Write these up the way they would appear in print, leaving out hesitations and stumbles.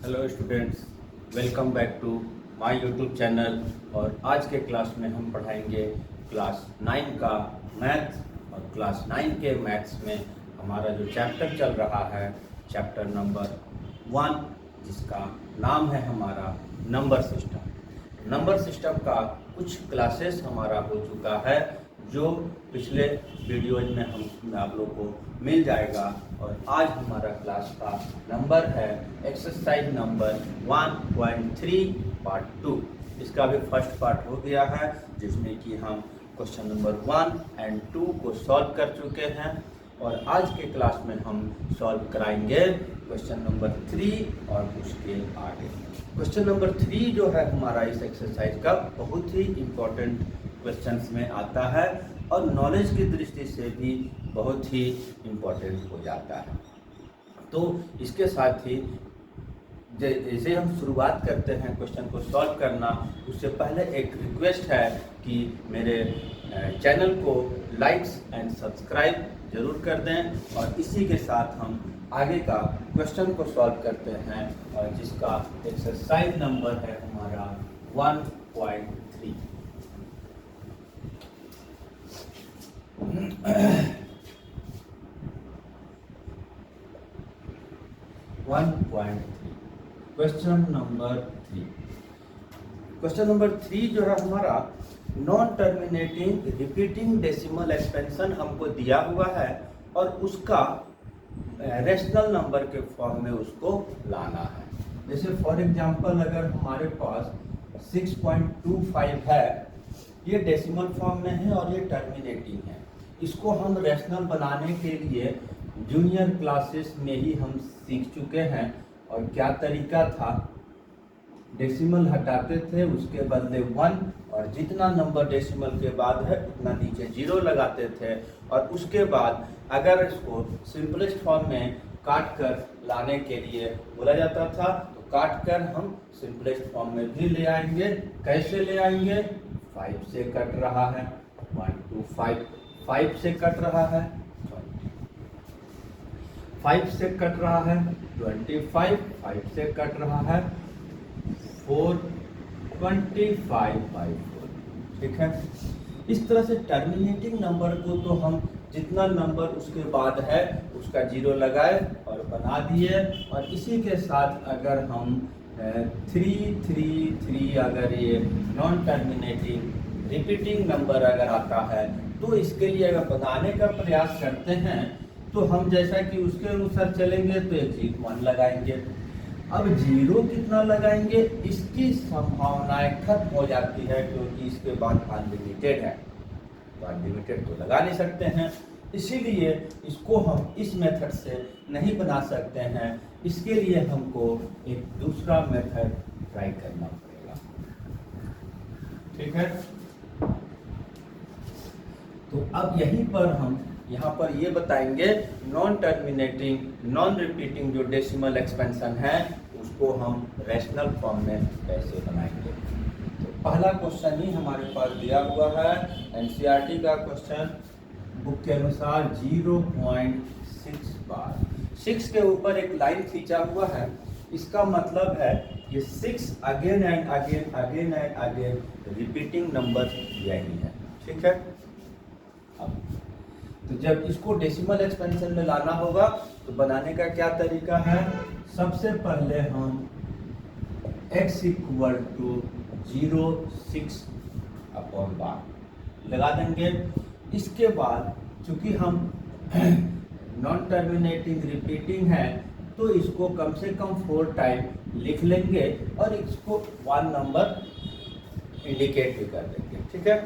Hello students, welcome back to my YouTube channel. और आज के क्लास में हम पढ़ाएंगे क्लास 9 का मैथ। और क्लास 9 के मैथ्स में हमारा जो चैप्टर चल रहा है चैप्टर नंबर 1, जिसका नाम है हमारा नंबर सिस्टम। नंबर सिस्टम का कुछ क्लासेस हमारा हो चुका है, जो पिछले वीडियोज में हम आप लोग को मिल जाएगा। और आज हमारा क्लास का नंबर है एक्सरसाइज नंबर 1.3 पार्ट 2। इसका भी फर्स्ट पार्ट हो गया है, जिसमें कि हम क्वेश्चन नंबर 1 और 2 को सॉल्व कर चुके हैं। और आज के क्लास में हम सॉल्व कराएंगे क्वेश्चन नंबर 3 और उसके आगे। क्वेश्चन नंबर 3 जो है हमारा इस एक्सरसाइज का बहुत ही इम्पोर्टेंट क्वेश्चंस में आता है और नॉलेज की दृष्टि से भी बहुत ही इम्पोर्टेंट हो जाता है। तो इसके साथ ही जैसे हम शुरुआत करते हैं क्वेश्चन को सॉल्व करना, उससे पहले एक रिक्वेस्ट है कि मेरे चैनल को लाइक्स एंड सब्सक्राइब जरूर कर दें। और इसी के साथ हम आगे का क्वेश्चन को सॉल्व करते हैं, और जिसका एक्सरसाइज नंबर है हमारा 1.3। 1.3 क्वेश्चन नंबर 3। क्वेश्चन नंबर 3 जो है हमारा non terminating repeating decimal expansion हमको दिया हुआ है, और उसका रेशनल नंबर के फॉर्म में उसको लाना है। जैसे फॉर एग्जांपल अगर हमारे पास 6.25 है, ये डेसिमल फॉर्म में है और ये टर्मिनेटिंग है। इसको हम रेशनल बनाने के लिए जूनियर क्लासेस में ही हम सीख चुके हैं। और क्या तरीका था, डेसिमल हटाते थे, उसके बदले 1, और जितना नंबर डेसिमल के बाद है उतना नीचे 0 लगाते थे। और उसके बाद अगर इसको सिंपलेस्ट फॉर्म में काट कर लाने के लिए बोला जाता था, तो काट कर हम सिंपलेस्ट फॉर्म में भी ले आएंगे। कैसे ले आएंगे? 5 से कट रहा है, 1 2 5, 5 से कट रहा है 5 से कट रहा है 25, 5 से कट रहा है 4, 25/4। ठीक है। इस तरह से टर्मिनेटिंग नंबर को तो हम जितना नंबर उसके बाद है उसका 0 लगाए और बना दिए। और इसी के साथ अगर हम 3 3 3 अगर ये नॉन टर्मिनेटिंग रिपीटिंग नंबर अगर आता है, तो इसके लिए अगर बनाने का प्रयास करते हैं तो हम जैसा कि उसके अनुसार चलेंगे तो एक 1 लगाएंगे। अब 0 कितना लगाएंगे, इसकी संभावनाएं खत्म हो जाती है, क्योंकि इसके बाद अनलिमिटेड है, तो अनलिमिटेड तो लगा नहीं सकते हैं। इसीलिए इसको हम इस मेथड से नहीं बना सकते हैं। इसके लिए हमको एक दूसरा मेथड ट्राई करना पड़ेगा। ठीक है। तो अब यहीं पर हम यहाँ पर ये बताएंगे नॉन टर्मिनेटिंग नॉन रिपीटिंग जो डेसिमल एक्सपेंशन है उसको हम रेशनल फॉर्म में कैसे बनाएंगे। तो पहला क्वेश्चन ही हमारे पास दिया हुआ है, एनसीईआरटी का क्वेश्चन, बुक के अनुसार 0.6 बार। 6 के ऊपर एक लाइन खींचा हुआ है, इसका मतलब है ये 6 again and again again and again repeating number यही है। ठीक है। अब तो जब इसको डेसिमल एक्सपेंशन में लाना होगा तो बनाने का क्या तरीका है, सबसे पहले हम x = 0.6 अपॉन बार लगा देंगे। इसके बाद चूंकि हम नॉन टर्मिनेटिंग रिपीटिंग है, तो इसको कम से कम 4 टाइम लिख लेंगे और इसको 1 नंबर इंडिकेट भी कर देंगे। ठीक है।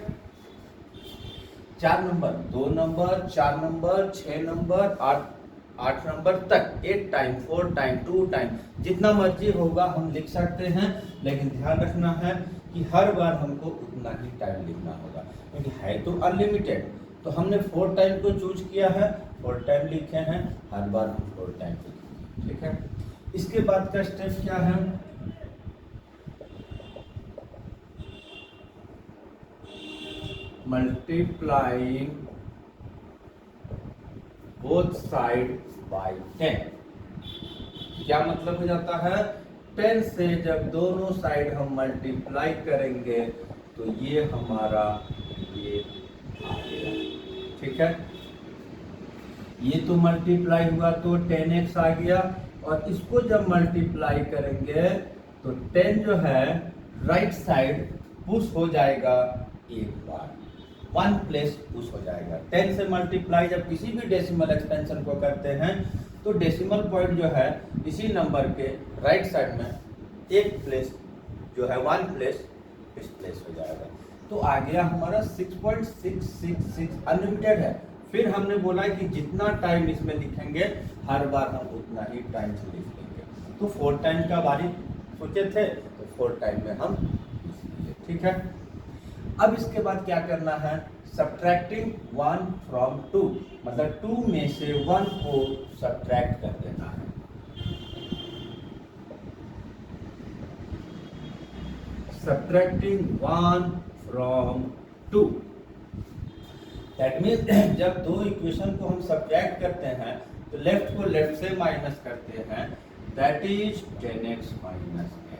4 number, 2 number, 4 number, 6 number, 8 number तक 8 टाइम, 4 टाइम, 2 टाइम, जितना मर्जी होगा हम लिख सकते हैं। लेकिन ध्यान रखना है कि हर बार हमको उतना ही टाइम लिखना होगा, क्योंकि है तो अनलिमिटेड। तो हमने 4 टाइम को चूज किया है, 4 टाइम लिखे हैं, हर बार हम 4 टाइम लिखेंगे। ठीक है। इसके बाद का स्टेप क्या है, मल्टीप्लाइंग बोथ साइड बाय 10। क्या मतलब हो जाता है, 10 से जब दोनों साइड हम मल्टीप्लाई करेंगे तो ये हमारा ये आ गया, ठीक है। ये तो मल्टीप्लाई हुआ तो 10x आ गया, और इसको जब मल्टीप्लाई करेंगे तो 10 जो है राइट साइड पुश हो जाएगा एक बार, 1 प्लेस पुश हो जाएगा। 10 से मल्टीप्लाई जब किसी भी डेसिमल एक्सपेंशन को करते हैं तो डेसिमल पॉइंट जो है इसी नंबर के राइट साइड में एक प्लेस जो है 1 प्लेस डिस्प्लेस हो जाएगा। तो आ गया हमारा 6.666 अनलिमिटेड है। फिर हमने बोला कि जितना टाइम इसमें लिखेंगे हर बार हम उतना ही टाइम से लिख लेंगे। तो 4 टाइम का बारी सोचे थे तो 4 टाइम में हम लिख लिए, ठीक है। अब इसके बाद क्या करना है, सब्ट्रैक्टिंग 1 फ्रॉम 2, मतलब 2 में से 1 को सब्ट्रैक्ट कर देना है। सब्ट्रैक्टिंग 1 फ्रॉम 2, दैट मीन्स जब दो इक्वेशन को हम सब्ट्रैक्ट करते हैं तो लेफ्ट को लेफ्ट से माइनस करते हैं, that is 10x minus x,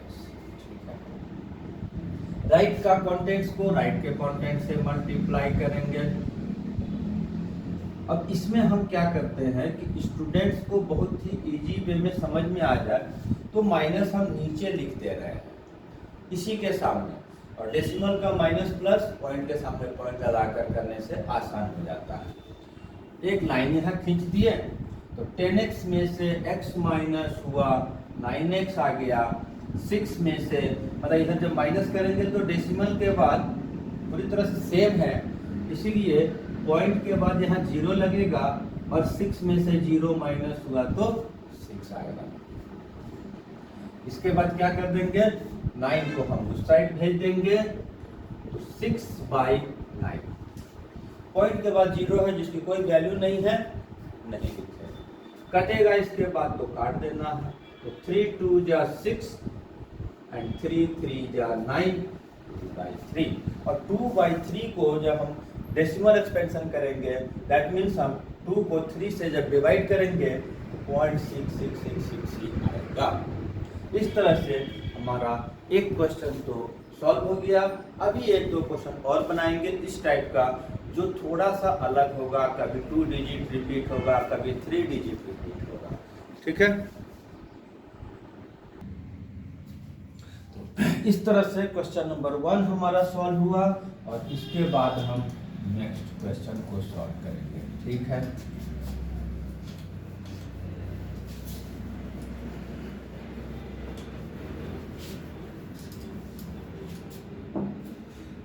ठीक है। राइट का कॉन्टेंट्स को राइट के कॉन्टेंट से मल्टीप्लाई करेंगे। अब इसमें हम क्या करते हैं कि स्टूडेंट्स को बहुत ही इजी वे में समझ में आ जाए तो माइनस हम नीचे लिख दे रहे हैं इसी के सामने, और डेसिमल का माइनस प्लस पॉइंट के सामने पॉइंट लगाकर करने से आसान हो जाता है। एक लाइन यहाँ खींच दिए तो 10x में से x माइनस हुआ 9x आ गया, 6 में से मतलब इधर जब माइनस करेंगे तो डेसिमल के बाद पूरी तरह से सेम है, इसीलिए पॉइंट के बाद यहाँ 0 लगेगा और 6 में से 0 माइनस हुआ तो 6 आएगा। इसके बाद क्या कर देंगे, 9 को हम उस साइड भेज देंगे तो 6/9, पॉइंट के बाद 0 है जिसकी कोई वैल्यू नहीं है, नहीं लिखे, कटेगा इसके बाद तो काट देना है। तो 3 2 जा 6 एंड 3 3 जा 9, 2/3, और 2/3 को जब हम डेसिमल एक्सपेंशन करेंगे दैट मीन्स हम 2 को 3 से जब डिवाइड करेंगे तो 0.6666 ही आएगा। इस तरह से हमारा एक क्वेश्चन तो सॉल्व हो गया। अभी 1-2 क्वेश्चन और बनाएंगे इस टाइप का जो थोड़ा सा अलग होगा, कभी 2 डिजिट रिपीट होगा, कभी 3 डिजिट रिपीट होगा, ठीक है। तो इस तरह से क्वेश्चन नंबर 1 हमारा सॉल्व हुआ, और इसके बाद हम नेक्स्ट क्वेश्चन को सॉल्व करेंगे, ठीक है।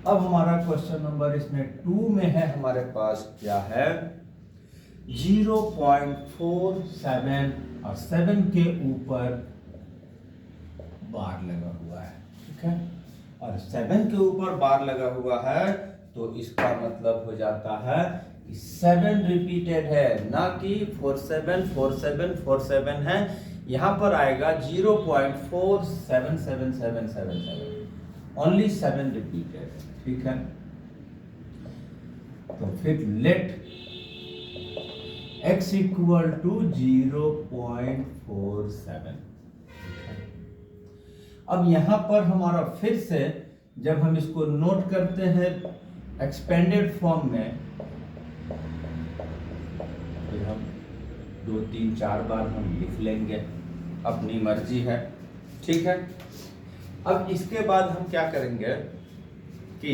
अब हमारा क्वेश्चन नंबर इसमें 2 में है, हमारे पास क्या है 0.47 और 7 के ऊपर बार लगा हुआ है, ठीक है। और 7 के ऊपर बार लगा हुआ है तो इसका मतलब हो जाता है कि 7 रिपीटेड है, ना कि 474747 है। यहाँ पर आएगा 0.477777, ओनली 7 रिपीटेड, ठीक है। तो फिर लेट x इक्वल टू 0.47। अब यहां पर हमारा फिर से जब हम इसको नोट करते हैं एक्सपेंडेड फॉर्म में, फिर हम 2 3 4 बार हम लिख लेंगे, अपनी मर्जी है, ठीक है। अब इसके बाद हम क्या करेंगे कि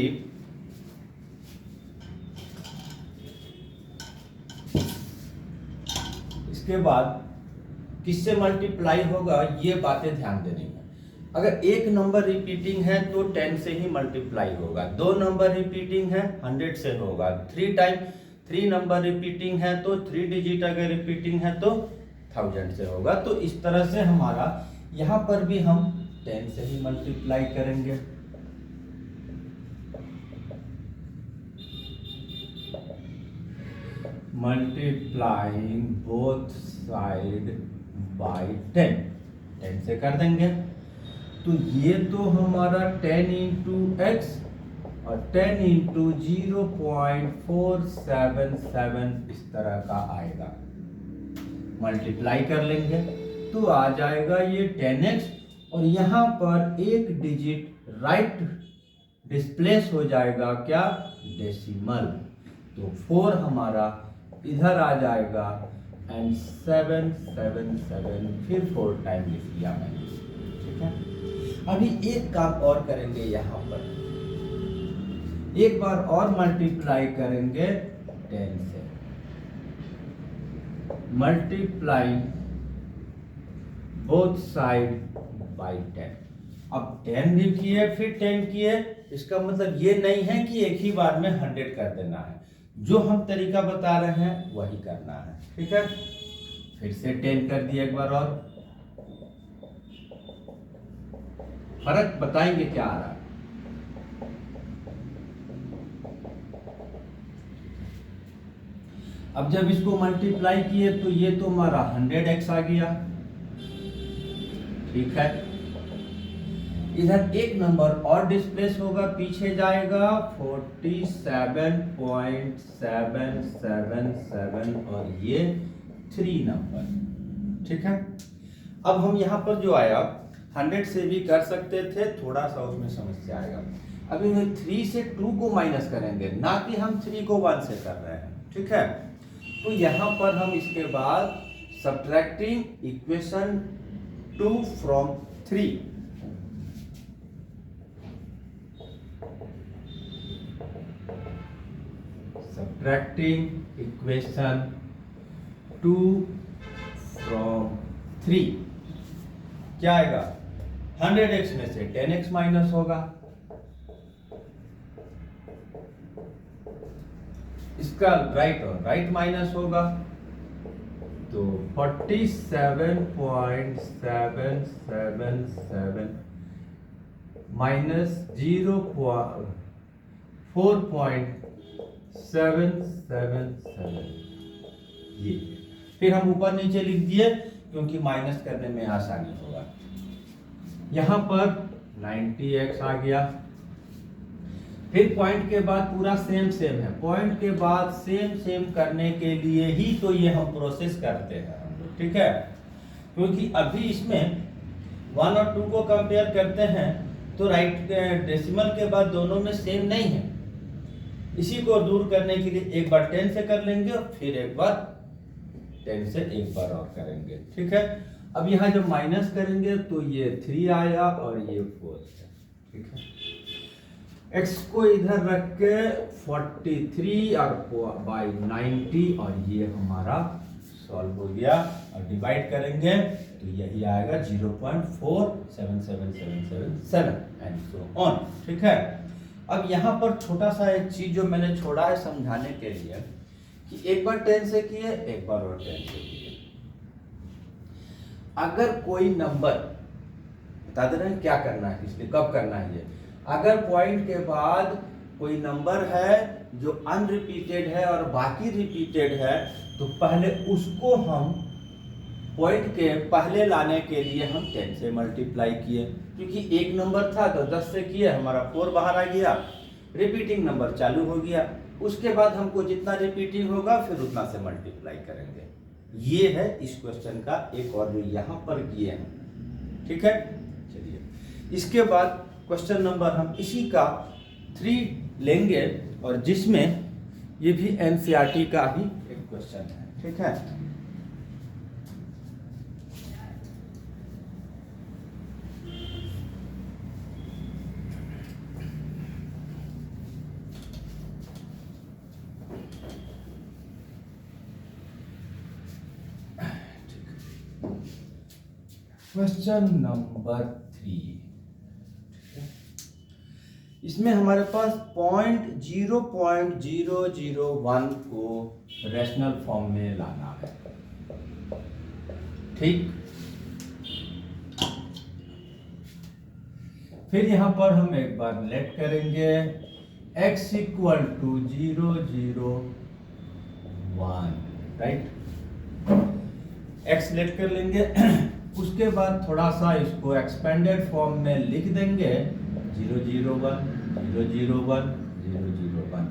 इसके बाद किससे मल्टीप्लाई होगा ये बातें ध्यान देनी है। अगर एक नंबर रिपीटिंग है तो 10 से ही मल्टीप्लाई होगा, 2 नंबर रिपीटिंग है 100 से होगा, 3 नंबर रिपीटिंग है तो 3 डिजिट अगर रिपीटिंग है तो 1000 से होगा। तो इस तरह से हमारा यहाँ पर भी हम 10 से ही मल्टीप्लाई करेंगे। मल्टीप्लाइंग बोथ साइड बाय 10 से कर देंगे। तो ये तो हमारा 10 इंटू एक्स और 10 इंटू 0.477 इस तरह का आएगा। मल्टीप्लाई कर लेंगे तो आ जाएगा ये 10x और यहाँ पर एक डिजिट राइट डिस्प्लेस हो जाएगा क्या, डेसिमल। तो 4 हमारा इधर आ जाएगा एंड 777 फिर 4 टाइम लिख लिया मैंने। ठीक है, अभी एक काम और करेंगे, यहाँ पर एक बार और मल्टीप्लाई करेंगे 10 से, मल्टीप्लाई बोथ साइड बाई 10। अब 10 भी किए फिर 10 किए, इसका मतलब ये नहीं है कि एक ही बार में 100 कर देना है, जो हम तरीका बता रहे हैं वही करना है। ठीक है, फिर से 10 कर दिया एक बार और, फर्क बताएंगे क्या आ रहा है। अब जब इसको मल्टीप्लाई किए तो ये तो हमारा 100x आ गया। ठीक है, इधर एक नंबर और डिस्प्लेस होगा, पीछे जाएगा 47.777 और ये 3 नंबर। ठीक है, अब हम यहाँ पर जो आया 100 से भी कर सकते थे, थोड़ा सा उसमें समस्या आएगा। अभी हम 3 से 2 को माइनस करेंगे, ना कि हम 3 को 1 से कर रहे हैं। ठीक है, तो यहाँ पर हम इसके बाद subtracting equation 2 from 3, subtracting equation 2 from 3 क्या आएगा, 100x में से 10x माइनस होगा, इसका राइट और राइट माइनस होगा, तो 47.777 माइनस 4.777 ये, फिर हम ऊपर नीचे लिख दिए क्योंकि माइनस करने में आसानी होगा। यहाँ पर 90x आ गया, फिर पॉइंट के बाद पूरा सेम है, पॉइंट के बाद सेम करने के लिए ही तो ये हम प्रोसेस करते हैं हम लोग। ठीक है, क्योंकि अभी इसमें 1 और 2 को कंपेयर करते हैं तो राइट डेसिमल के बाद दोनों में सेम नहीं है, इसी को दूर करने के लिए एक बार 10 से कर लेंगे और फिर एक बार 10 से एक बार और करेंगे। ठीक है, अब यहाँ जब माइनस करेंगे तो ये 3 आया और ये 4 है। ठीक है, x को इधर रख के 43 और बाई 90 और ये हमारा सॉल्व हो गया, और डिवाइड करेंगे तो यही आएगा 0.477777 एंड सो ऑन। ठीक है, अब यहाँ पर छोटा सा एक चीज जो मैंने छोड़ा है समझाने के लिए कि एक बार 10 से किए एक बार और 10 से किए, अगर कोई नंबर बता दे रहे हैं क्या करना है, इसलिए कब करना है ये, अगर पॉइंट के बाद कोई नंबर है जो अनरिपीटेड है और बाकी रिपीटेड है तो पहले उसको हम पॉइंट के पहले लाने के लिए हम 10 से मल्टीप्लाई किए, क्योंकि एक नंबर था तो 10 से किए, हमारा 4 बाहर आ गया, रिपीटिंग नंबर चालू हो गया, उसके बाद हमको जितना रिपीटिंग होगा फिर उतना से मल्टीप्लाई करेंगे। ये है इस क्वेश्चन का एक और जो यहाँ पर किए हैं। ठीक है, चलिए इसके बाद क्वेश्चन नंबर हम इसी का 3 लेंगे और जिसमें ये भी एनसीईआरटी का ही एक क्वेश्चन है। ठीक है, क्वेश्चन नंबर 3, इसमें हमारे पास 0.0001 को रैशनल फॉर्म में लाना है। ठीक, फिर यहां पर हम एक बार लेट करेंगे x equal to 001, right, x let कर लेंगे उसके बाद थोड़ा सा इसको एक्सपेंडेड फॉर्म में लिख देंगे 001 001 001।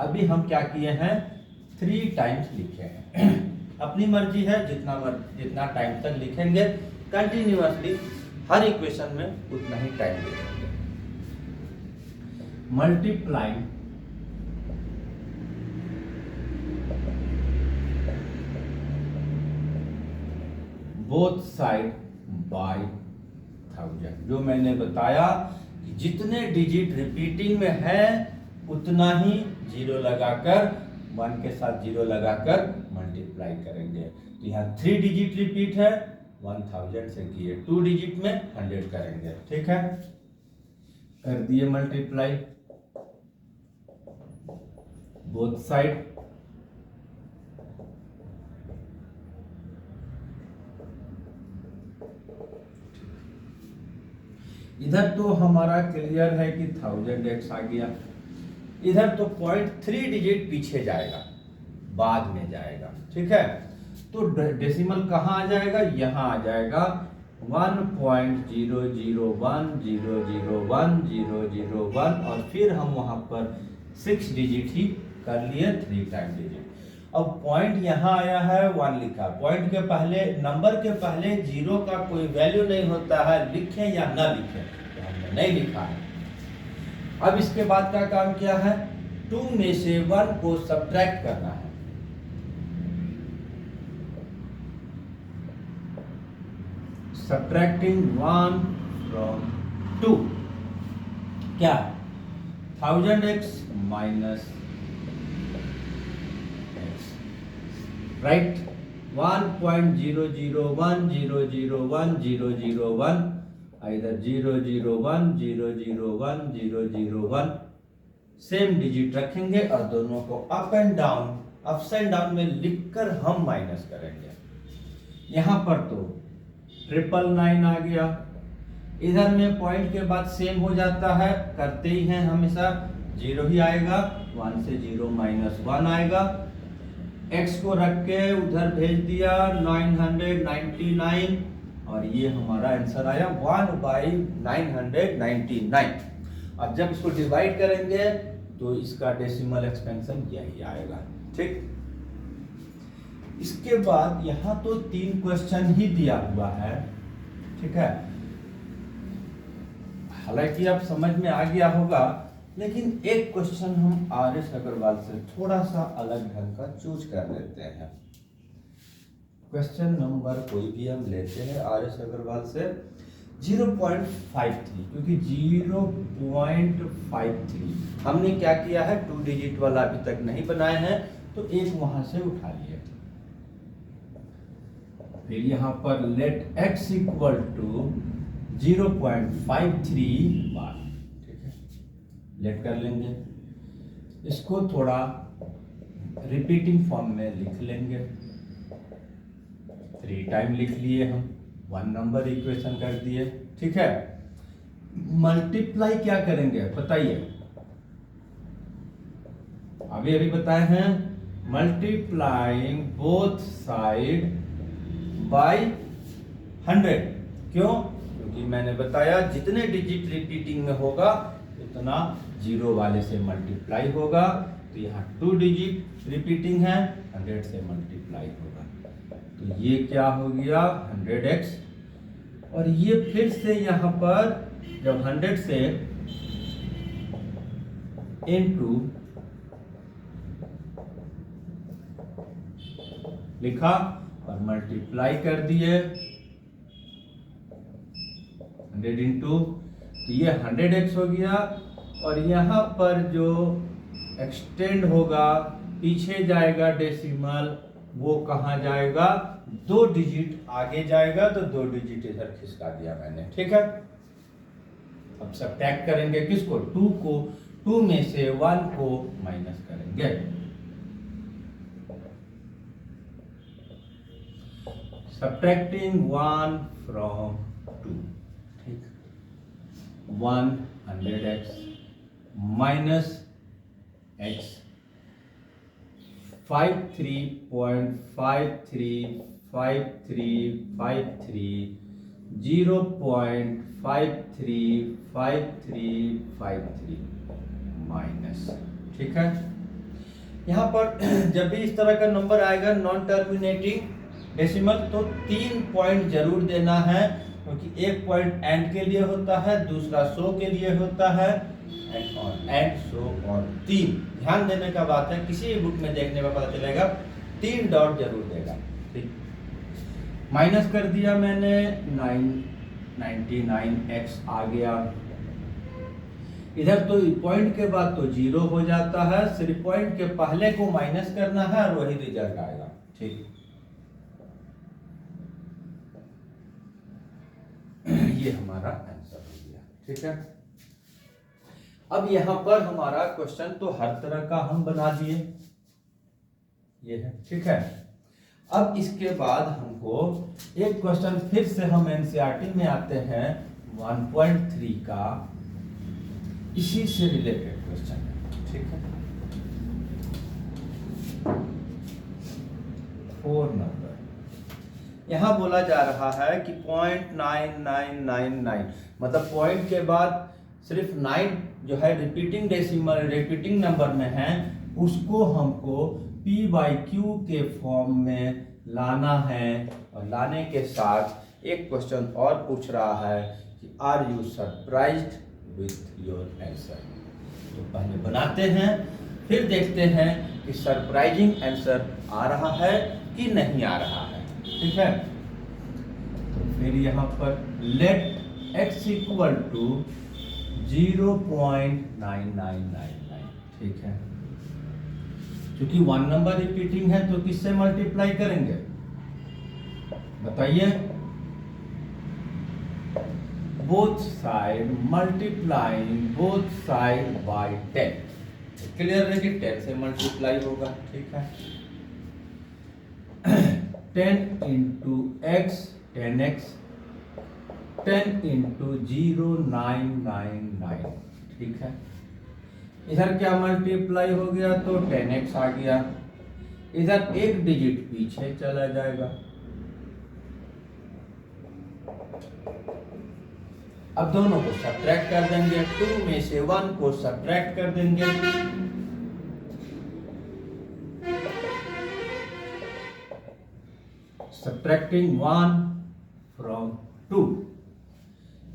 अभी हम क्या किए हैं 3 टाइम्स लिखे हैं अपनी मर्जी है जितना टाइम तक लिखेंगे कंटिन्यूअसली हर इक्वेशन में उतना ही टाइम देंगे। मल्टीप्लाई बोथ साइड बाय 1000, जो मैंने बताया कि जितने डिजिट रिपीटिंग में है उतना ही जीरो लगाकर 1 के साथ जीरो लगाकर मल्टीप्लाई करेंगे। तो यहाँ 3 डिजिट रिपीट है, 1000 से किए, 2 डिजिट में 100 करेंगे। ठीक है, कर दिए मल्टीप्लाई बोथ साइड। इधर तो हमारा क्लियर है कि 1000x आ गया, इधर तो 0.3 डिजिट पीछे जाएगा, बाद में जाएगा। ठीक है, तो डेसिमल कहाँ आ जाएगा, यहाँ आ जाएगा 1.001001001001 और फिर हम वहां पर 6 डिजिट ही कर लिए, 3 टाइम डिजिट। अब पॉइंट यहाँ आया है 1 लिखा, पॉइंट के पहले, नंबर के पहले जीरो का कोई वैल्यू नहीं होता है, लिखें या ना लिखें, तो हमने नहीं लिखा है। अब इसके बाद का काम क्या है, 2 में से 1 को सब्ट्रैक्ट करना है। Subtracting 1 from 2 क्या, 1000x minus x, राइट। 1.001001001001 इधर 001001001 सेम डिजिट रखेंगे और दोनों को up and down, ups and down में लिखकर हम माइनस करेंगे। यहां पर तो 999 आ गया, इधर में पॉइंट के बाद सेम हो जाता है, करते ही हैं हमेशा, जीरो ही आएगा, 1 से 0 माइनस 1 आएगा। x को रख के उधर भेज दिया 999 और ये हमारा आंसर आया 1/999। अब जब इसको डिवाइड करेंगे तो इसका डेसिमल एक्सपेंशन यही आएगा। ठीक, इसके बाद यहां तो 3 क्वेश्चन ही दिया हुआ है। ठीक है, हालांकि अब समझ में आ गया होगा, लेकिन एक क्वेश्चन हम आर.एस. अग्रवाल से थोड़ा सा अलग ढंग का चूज कर लेते हैं। क्वेश्चन नंबर कोई भी हम लेते हैं आर.एस. अग्रवाल से 0.53, क्योंकि 0.53 हमने क्या किया है, 2 डिजिट वाला अभी तक नहीं बनाए हैं, तो एक वहां से उठा लिए। फिर यहां पर लेट x इक्वल टू 0.53 बार। ठीक है, लेट कर लेंगे, इसको थोड़ा रिपीटिंग फॉर्म में लिख लेंगे। 3 टाइम लिख लिए हम, 1 नंबर इक्वेशन कर दिए। ठीक है, मल्टीप्लाई क्या करेंगे बताइए, अभी बताए हैं, मल्टीप्लाइंग बोथ साइड बाय 100। क्यों, क्योंकि मैंने बताया जितने डिजिट रिपीटिंग में होगा उतना जीरो वाले से मल्टीप्लाई होगा। तो यहाँ 2 डिजिट रिपीटिंग है, 100 से मल्टीप्लाई होगा, तो ये क्या हो गया 100x। और ये फिर से यहाँ पर जब 100 से इनटू लिखा और मल्टीप्लाई कर दिए 100 इंटू, तो ये 100x हो गया। और यहाँ पर जो एक्सटेंड होगा, पीछे जाएगा डेसिमल, वो कहाँ जाएगा, 2 डिजिट आगे जाएगा, तो 2 डिजिट इधर खिसका दिया मैंने। ठीक है, अब सब्ट्रैक्ट करेंगे किसको, 2 को, 2 में से 1 को माइनस करेंगे। Subtracting 1 from 2, ठीक, 100x minus x 53.535353 0.535353 माइनस। ठीक है, यहाँ पर जब भी इस तरह का नंबर आएगा नॉन टर्मिनेटिंग डेसिमल, तो 3 पॉइंट जरूर देना है, क्योंकि एक पॉइंट एंड के लिए होता है, दूसरा सो के लिए होता है, एंड सो ऑन। 3 ध्यान देने का बात है, किसी भी बुक में देखने में पता चलेगा 3 डॉट जरूर देगा। ठीक, माइनस कर दिया मैंने, 99x आ गया। इधर तो पॉइंट के बाद तो 0 हो जाता है, सिर्फ पॉइंट के पहले को माइनस करना है और वही रिजल्ट आएगा। ठीक, ये हमारा आंसर हो गया। ठीक है, अब यहां पर हमारा क्वेश्चन तो हर तरह का हम बना दिए, ये है। ठीक है, अब इसके बाद हमको एक क्वेश्चन फिर से हम एनसीईआरटी में आते हैं 1.3 का, इसी से रिलेटेड क्वेश्चन है। ठीक है, 4 नंबर, यहां बोला जा रहा है कि 0.9999 मतलब पॉइंट के बाद सिर्फ 9 जो है रिपीटिंग डेसिमल रिपीटिंग नंबर में है, उसको हमको p/q के फॉर्म में लाना है। और लाने के साथ एक क्वेश्चन और पूछ रहा है कि are you surprised with your answer. तो पहले बनाते हैं, फिर देखते हैं कि सरप्राइजिंग आंसर आ रहा है कि नहीं आ रहा है। ठीक है, तो फिर यहाँ पर लेट x इक्वल टू 0.9999। ठीक है, क्योंकि 1 नंबर रिपीटिंग है तो किससे मल्टीप्लाई करेंगे बताइए? Both side multiplying both side by 10। Clear है कि 10 से मल्टीप्लाई होगा। ठीक है, 10 इंटू एक्स 10x, 10 इंटू 0999। ठीक है, इधर क्या मल्टीप्लाई हो गया तो 10x आ गया, इधर एक डिजिट पीछे चला जाएगा। अब दोनों को सब्ट्रैक्ट कर देंगे, 2 में से 1 को सब्ट्रैक्ट कर देंगे, सब्ट्रैक्टिंग 1 फ्रॉम 2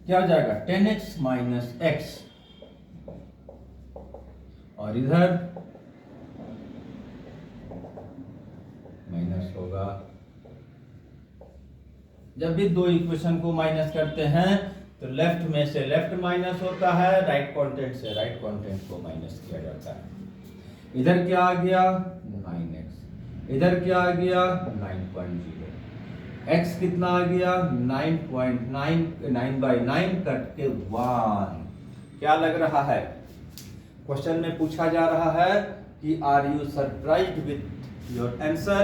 क्या हो जाएगा 10x माइनस x, और इधर माइनस होगा। जब भी दो इक्वेशन को माइनस करते हैं तो लेफ्ट में से लेफ्ट माइनस होता है, राइट कॉन्टेंट से राइट कॉन्टेंट को माइनस किया जाता है। इधर क्या आ गया 9x, इधर क्या आ गया 9.0, x कितना आ गया 9.9, 9/9 कट के 1। क्या लग रहा है? क्वेश्चन में पूछा जा रहा है कि are you surprised with your answer,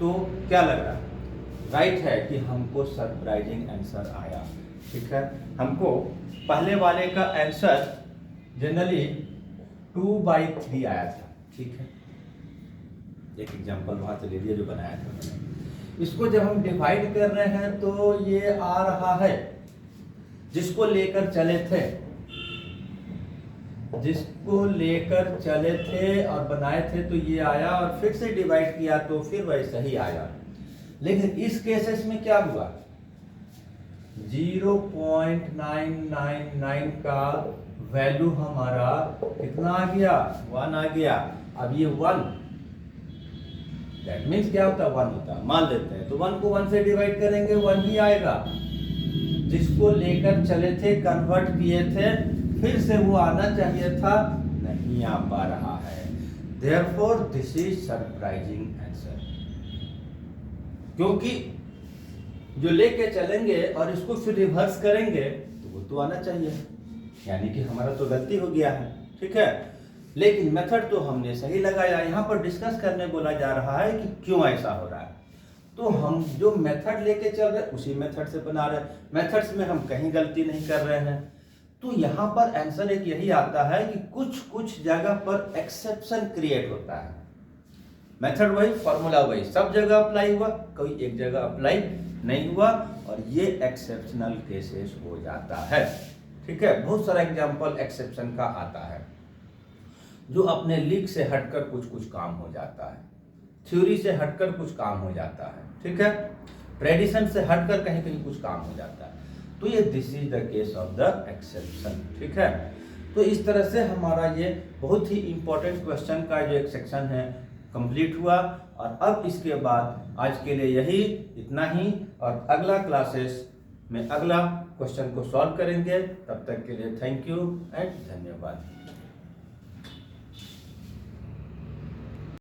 तो क्या लग रहा है? राइट है कि हमको सरप्राइजिंग आंसर आया। ठीक है, हमको पहले वाले का आंसर जनरली 2/3 आया था। ठीक है, एक एग्जांपल वहां से ले लिया जो बनाया था मैंने। इसको जब हम डिवाइड कर रहे हैं तो ये आ रहा है, जिसको लेकर चले थे, जिसको लेकर चले थे और बनाए थे तो ये आया, और फिर से डिवाइड किया तो फिर वैसा ही आया। लेकिन इस केसेस में क्या हुआ 0.999 का वैल्यू हमारा कितना आ गया 1 आ गया। अब ये 1 दैट मीन्स क्या होता है 1 होता है, मान लेते हैं, तो 1 को 1 से डिवाइड करेंगे 1 ही आएगा। जिसको लेकर चले थे, कन्वर्ट किए थे, फिर से वो आना चाहिए था, नहीं आ पा रहा है। Therefore this is surprising answer, क्योंकि जो लेके चलेंगे और इसको फिर रिवर्स करेंगे तो वो तो आना चाहिए, यानी कि हमारा तो गलती हो गया है। ठीक है, लेकिन मेथड तो हमने सही लगाया। यहाँ पर डिस्कस करने बोला जा रहा है कि क्यों ऐसा हो रहा है, तो हम जो मेथड लेके चल रहे हैं उसी मेथड से बना रहे हैं, मेथड्स में हम कहीं गलती नहीं कर रहे हैं। तो यहाँ पर आंसर एक यही आता है कि कुछ कुछ जगह पर एक्सेप्शन क्रिएट होता है। मेथड वही, फॉर्मूला वही, सब जगह अप्लाई हुआ, कोई एक जगह अप्लाई नहीं हुआ, और ये एक्सेप्शनल केसेस हो जाता है। ठीक है, बहुत सारा एग्जांपल एक्सेप्शन का आता है, जो अपने लीक से हटकर कुछ कुछ काम हो जाता है, थ्योरी से हटकर कुछ काम हो जाता है। ठीक है, ट्रेडिशन से हटकर कहीं कहीं कुछ काम हो जाता है। तो ये this is the case of the exception. ठीक है, तो इस तरह से हमारा ये बहुत ही इंपॉर्टेंट क्वेश्चन का जो एक सेक्शन है कंप्लीट हुआ। और अब इसके बाद आज के लिए यही इतना ही, और अगला क्लासेस में अगला क्वेश्चन को सॉल्व करेंगे। तब तक के लिए थैंक यू एंड धन्यवाद।